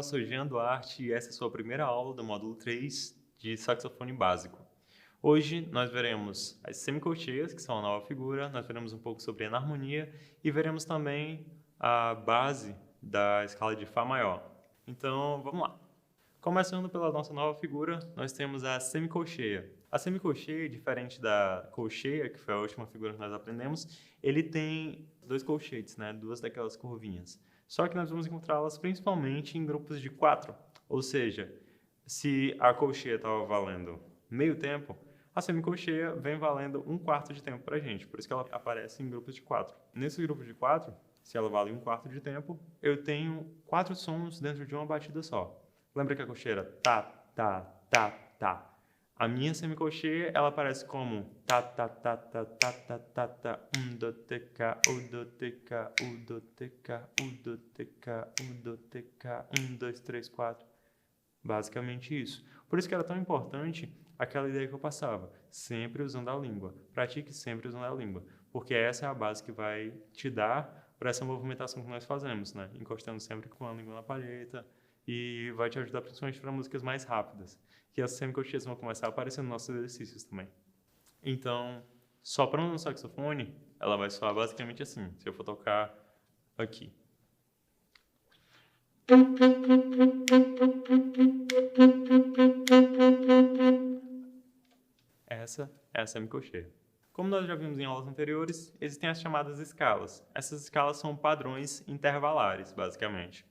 eu sou Jean Duarte e essa é a sua primeira aula do módulo 3 de saxofone básico. Hoje nós veremos as semicolcheias, que são a nova figura, nós veremos um pouco sobre enarmonia e veremos também a base da escala de Fá maior. Então, vamos lá. Começando pela nossa nova figura, nós temos a semicolcheia. A semicolcheia, diferente da colcheia, que foi a última figura que nós aprendemos, ele tem dois colchetes, né? Duas daquelas curvinhas. Só que nós vamos encontrá-las principalmente em grupos de 4. Ou seja, se a colcheia estava valendo meio tempo, a semicolcheia vem valendo 1/4 de tempo para a gente. Por isso que ela aparece em grupos de 4. Nesse grupo de 4, se ela vale 1/4 de tempo, eu tenho 4 sons dentro de uma batida só. Lembra que a colcheia era tá, tá, tá, tá. A minha semicolcheia, ela aparece como tá, tá, tá, tá, tá, tá, tá, tá, do, te, cá, do, te, cá, do, te, cá, do, te, cá, do, te, cá, 1, 2, 3, 4. Basicamente isso. Por isso que era tão importante aquela ideia que eu passava, sempre usando a língua. Pratique sempre usando a língua, porque essa é a base que vai te dar para essa movimentação que nós fazemos, né? Encostando sempre com a língua na palheta, e vai te ajudar principalmente para músicas mais rápidas, que as semicolcheias vão começar a aparecer nos nossos exercícios também. Então, soprando no saxofone, ela vai soar basicamente assim, se eu for tocar aqui. Essa é a semicolcheia. Como nós já vimos em aulas anteriores, existem as chamadas escalas. Essas escalas são padrões intervalares, basicamente.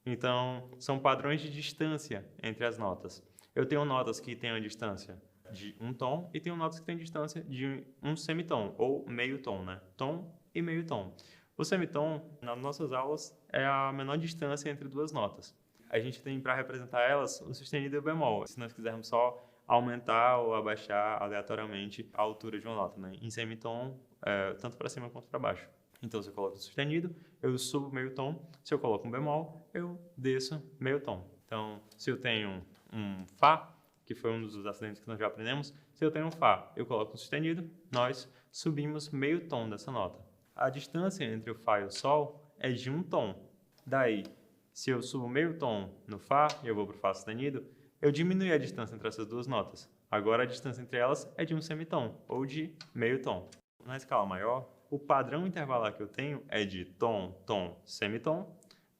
Então, são padrões de distância entre as notas. Eu tenho notas que têm a distância de um tom e tenho notas que têm distância de um semitom, ou meio tom, né? Tom e meio tom. O semitom, nas nossas aulas, é a menor distância entre duas notas. A gente tem, para representar elas, o sustenido e o bemol. Se nós quisermos só aumentar ou abaixar aleatoriamente a altura de uma nota, né? Em semitom, tanto para cima quanto para baixo. Então, se eu coloco um sustenido, eu subo meio tom. Se eu coloco um bemol, eu desço meio tom. Então, se eu tenho um Fá, que foi um dos acidentes que nós já aprendemos, se eu tenho um Fá, eu coloco um sustenido, nós subimos meio tom dessa nota. A distância entre o Fá e o Sol é de um tom. Daí, se eu subo meio tom no Fá e eu vou para o Fá sustenido, eu diminui a distância entre essas duas notas. Agora a distância entre elas é de um semitom, ou de meio tom. Na escala maior, o padrão intervalar que eu tenho é de tom, tom, semitom,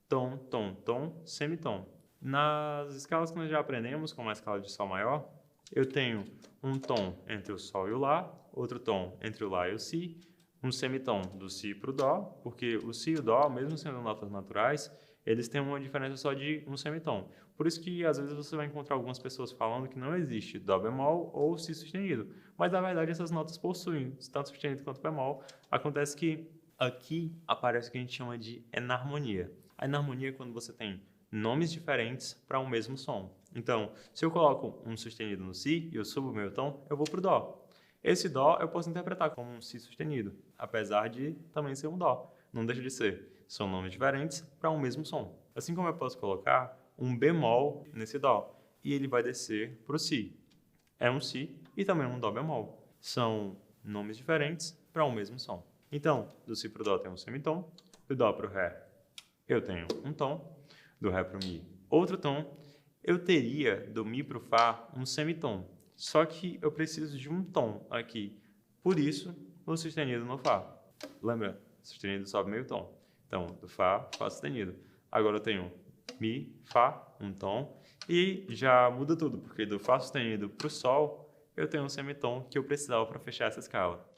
tom, tom, tom, semitom. Nas escalas que nós já aprendemos, como a escala de Sol maior, eu tenho um tom entre o Sol e o Lá, outro tom entre o Lá e o Si, um semitom do Si para o Dó, porque o Si e o Dó, mesmo sendo notas naturais, eles têm uma diferença só de um semitom. Por isso que, às vezes, você vai encontrar algumas pessoas falando que não existe Dó bemol ou Si sustenido. Mas, na verdade, essas notas possuem, tanto sustenido quanto bemol. Acontece que aqui aparece o que a gente chama de enarmonia. A enarmonia é quando você tem nomes diferentes para um mesmo som. Então, se eu coloco um sustenido no Si e eu subo o meu tom, eu vou para o Dó. Esse Dó eu posso interpretar como um Si sustenido, apesar de também ser um Dó. Não deixa de ser. São nomes diferentes para um mesmo som. Assim como eu posso colocar um bemol nesse Dó, e ele vai descer para o Si. É um Si e também um Dó bemol. São nomes diferentes para um mesmo som. Então, do Si para o Dó tem um semitom, do Dó para o Ré eu tenho um tom, do Ré para o Mi outro tom. Eu teria do Mi para o Fá um semitom, só que eu preciso de um tom aqui. Por isso, o sustenido no Fá. Lembra? Sustenido sobe meio tom. Então, do Fá, Fá sustenido. Agora eu tenho Mi, Fá, um tom, e já muda tudo, porque do Fá sustenido para o Sol, eu tenho um semitom que eu precisava para fechar essa escala.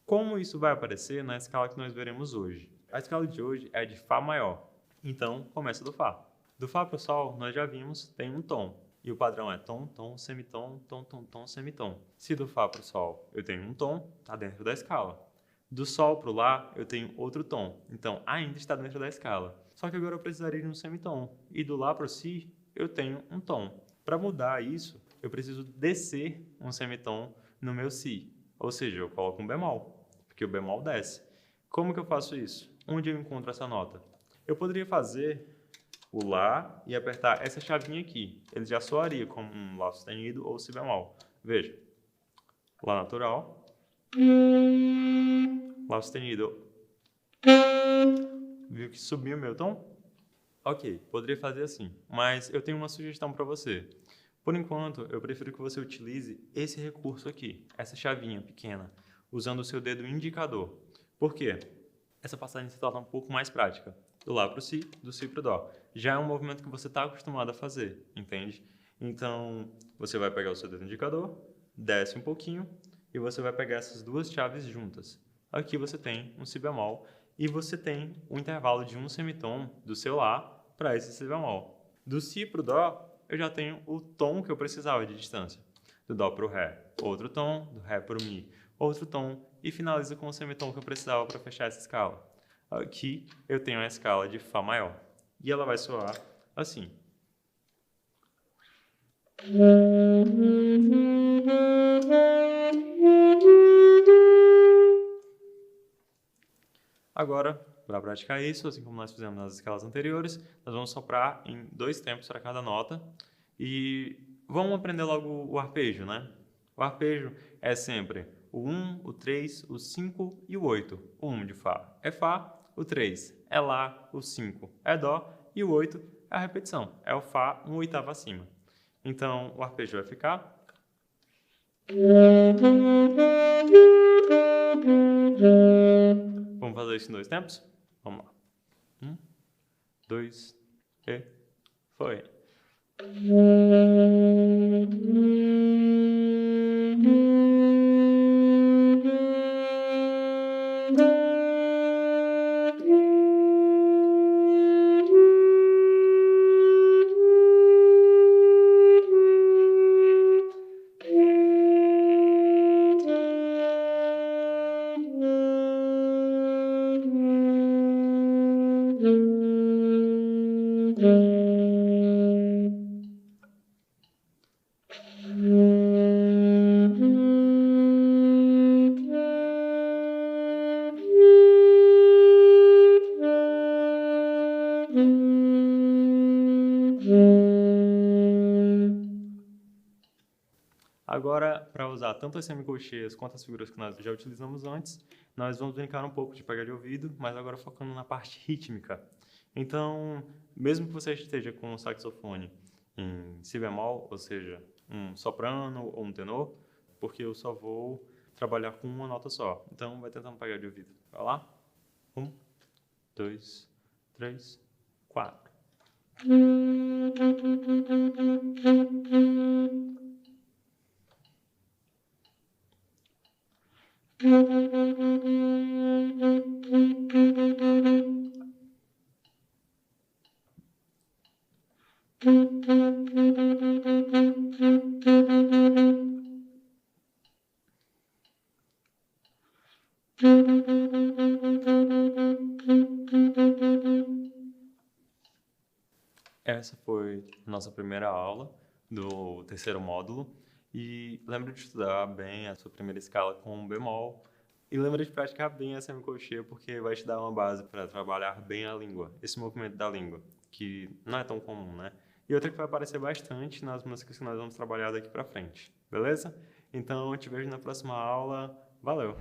Como isso vai aparecer na escala que nós veremos hoje? A escala de hoje é de Fá maior, então começa do Fá. Do Fá para o Sol, nós já vimos, tem um tom, e o padrão é tom, tom, semitom, tom, tom, tom, semitom. Se do Fá para o Sol eu tenho um tom, está dentro da escala. Do Sol para o Lá, eu tenho outro tom, então ainda está dentro da escala. Só que agora eu precisaria de um semitom, e do Lá para o Si, eu tenho um tom. Para mudar isso, eu preciso descer um semitom no meu Si, ou seja, eu coloco um bemol, porque o bemol desce. Como que eu faço isso? Onde eu encontro essa nota? Eu poderia fazer o Lá e apertar essa chavinha aqui. Ele já soaria como um Lá sustenido ou Si bemol. Veja, Lá natural, Lá sustenido. Viu que subiu meu tom? Ok, poderia fazer assim, mas eu tenho uma sugestão para você. Por enquanto, eu prefiro que você utilize esse recurso aqui, essa chavinha pequena, usando o seu dedo indicador. Por quê? Essa passagem se torna um pouco mais prática. Do Lá para o Si, do Si para o Dó. Já é um movimento que você está acostumado a fazer, entende? Então, você vai pegar o seu dedo indicador, desce um pouquinho, e você vai pegar essas duas chaves juntas. Aqui você tem um Si bemol, e você tem um intervalo de um semitom do seu Lá para esse Si bemol. Do Si para o Dó, eu já tenho o tom que eu precisava de distância. Do Dó para o Ré, outro tom, do Ré para o Mi, outro tom, e finalizo com o semitom que eu precisava para fechar essa escala. Aqui eu tenho a escala de Fá maior, e ela vai soar assim. Agora, para praticar isso, assim como nós fizemos nas escalas anteriores, nós vamos soprar em 2 tempos para cada nota e vamos aprender logo o arpejo, né? O arpejo é sempre o 1, o 3, o 5 e o 8. O 1 de Fá é Fá, o 3 é Lá, o 5 é Dó e o 8 é a repetição, é o Fá uma oitava acima. Então, o arpejo vai ficar... Vamos fazer isso em 2 tempos? Vamos lá. 1, 2, e foi. Agora, para usar tanto as semicolcheias quanto as figuras que nós já utilizamos antes, nós vamos brincar um pouco de pegar de ouvido, mas agora focando na parte rítmica. Então, mesmo que você esteja com um saxofone em si bemol, ou seja, um soprano ou um tenor, porque eu só vou trabalhar com uma nota só. Então, vai tentando pegar de ouvido. Vai lá? 1, 2, 3, 4. Essa foi a nossa primeira aula do terceiro módulo. E lembra de estudar bem a sua primeira escala com um bemol. E lembra de praticar bem a semicolcheia, porque vai te dar uma base para trabalhar bem a língua, esse movimento da língua, que não é tão comum, né? E outra que vai aparecer bastante nas músicas que nós vamos trabalhar daqui para frente, beleza? Então, eu te vejo na próxima aula. Valeu!